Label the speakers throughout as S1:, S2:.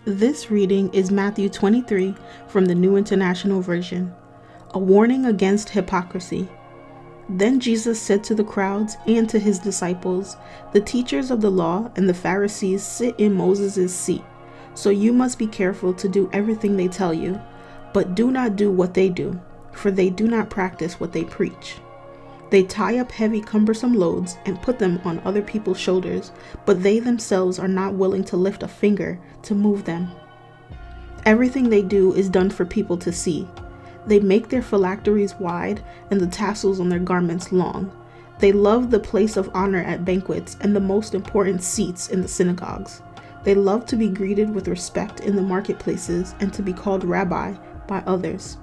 S1: This reading is Matthew 23 from the New International Version. A warning against hypocrisy. Then Jesus said to the crowds and to his disciples, "The teachers of the law and the Pharisees sit in Moses' seat. So you must be careful to do everything they tell you, but do not do what they do, for they do not practice what they preach. They tie up heavy, cumbersome loads and put them on other people's shoulders, but they themselves are not willing to lift a finger to move them. Everything they do is done for people to see. They make their phylacteries wide and the tassels on their garments long. They love the place of honor at banquets and the most important seats in the synagogues. They love to be greeted with respect in the marketplaces and to be called rabbi by others.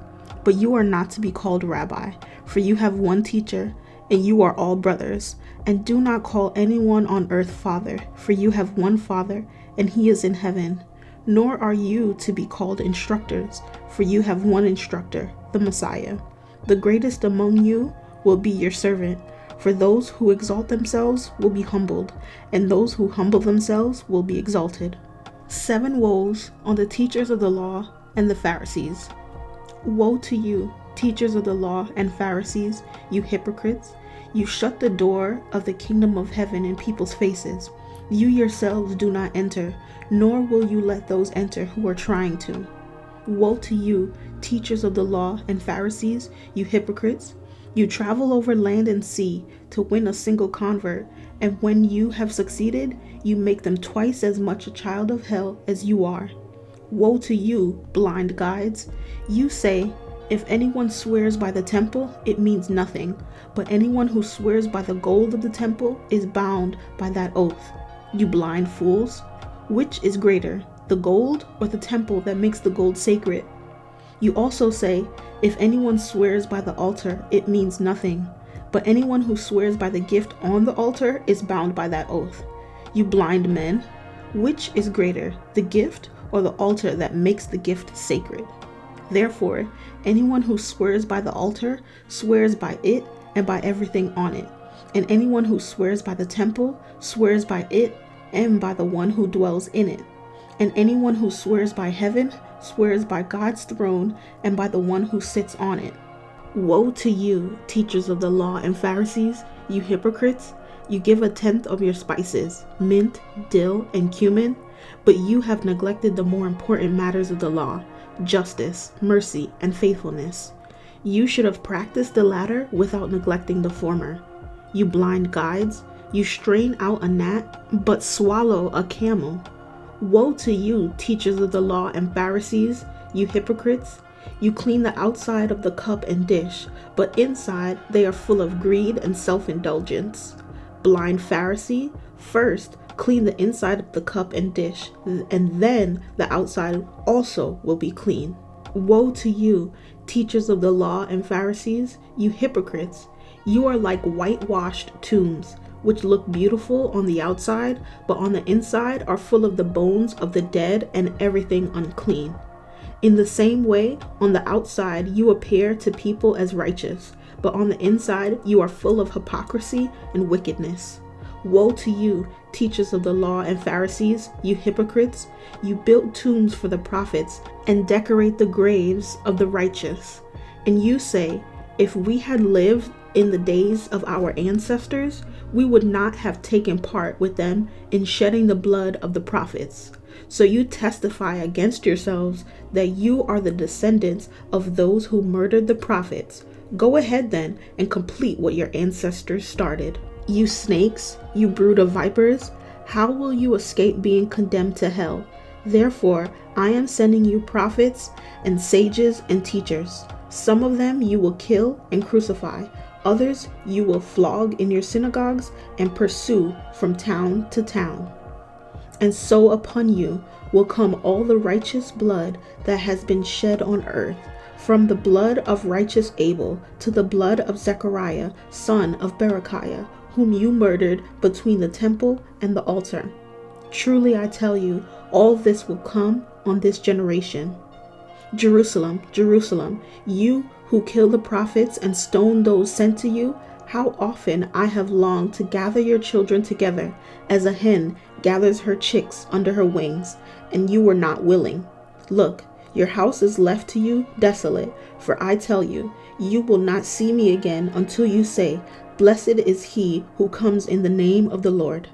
S1: But you are not to be called rabbi, for you have one teacher, and you are all brothers. And do not call anyone on earth father, for you have one Father, and he is in heaven. Nor are you to be called instructors, for you have one instructor, the Messiah. The greatest among you will be your servant, for those who exalt themselves will be humbled, and those who humble themselves will be exalted." 7 woes on the teachers of the law and the Pharisees. Woe to you, teachers of the law and Pharisees, you hypocrites! You shut the door of the kingdom of heaven in people's faces. You yourselves do not enter, nor will you let those enter who are trying to. Woe to you, teachers of the law and Pharisees, you hypocrites! You travel over land and sea to win a single convert, and when you have succeeded, you make them twice as much a child of hell as you are. Woe to you, blind guides! You say, "If anyone swears by the temple, it means nothing, but anyone who swears by the gold of the temple is bound by that oath." You blind fools! Which is greater, the gold or the temple that makes the gold sacred? You also say, "If anyone swears by the altar, it means nothing, but anyone who swears by the gift on the altar is bound by that oath." You blind men! Which is greater, the gift or the altar that makes the gift sacred? Therefore, anyone who swears by the altar swears by it and by everything on it. And anyone who swears by the temple swears by it and by the one who dwells in it. And anyone who swears by heaven swears by God's throne and by the one who sits on it. Woe to you, teachers of the law and Pharisees, you hypocrites! You give 1/10 of your spices, mint, dill, and cumin, but you have neglected the more important matters of the law, justice, mercy, and faithfulness. You should have practiced the latter without neglecting the former. You blind guides! You strain out a gnat, but swallow a camel. Woe to you, teachers of the law and Pharisees, you hypocrites! You clean the outside of the cup and dish, but inside they are full of greed and self-indulgence. Blind Pharisee, first clean the inside of the cup and dish, and then the outside also will be clean. Woe to you, teachers of the law and Pharisees, you hypocrites! You are like whitewashed tombs, which look beautiful on the outside, but on the inside are full of the bones of the dead and everything unclean. In the same way, on the outside you appear to people as righteous, but on the inside you are full of hypocrisy and wickedness. Woe to you, teachers of the law and Pharisees, you hypocrites! You build tombs for the prophets and decorate the graves of the righteous. And you say, "If we had lived in the days of our ancestors, we would not have taken part with them in shedding the blood of the prophets." So you testify against yourselves that you are the descendants of those who murdered the prophets. Go ahead then and complete what your ancestors started. You snakes, you brood of vipers, how will you escape being condemned to hell? Therefore, I am sending you prophets and sages and teachers. Some of them you will kill and crucify. Others you will flog in your synagogues and pursue from town to town. And so upon you will come all the righteous blood that has been shed on earth, from the blood of righteous Abel to the blood of Zechariah, son of Berechiah, whom you murdered between the temple and the altar. Truly I tell you, all this will come on this generation. Jerusalem, Jerusalem, you who kill the prophets and stone those sent to you, How often I have longed to gather your children together as a hen gathers her chicks under her wings, and you were not willing. Look, your house is left to you desolate, for I tell you, you will not see me again until you say, Blessed is he who comes in the name of the Lord.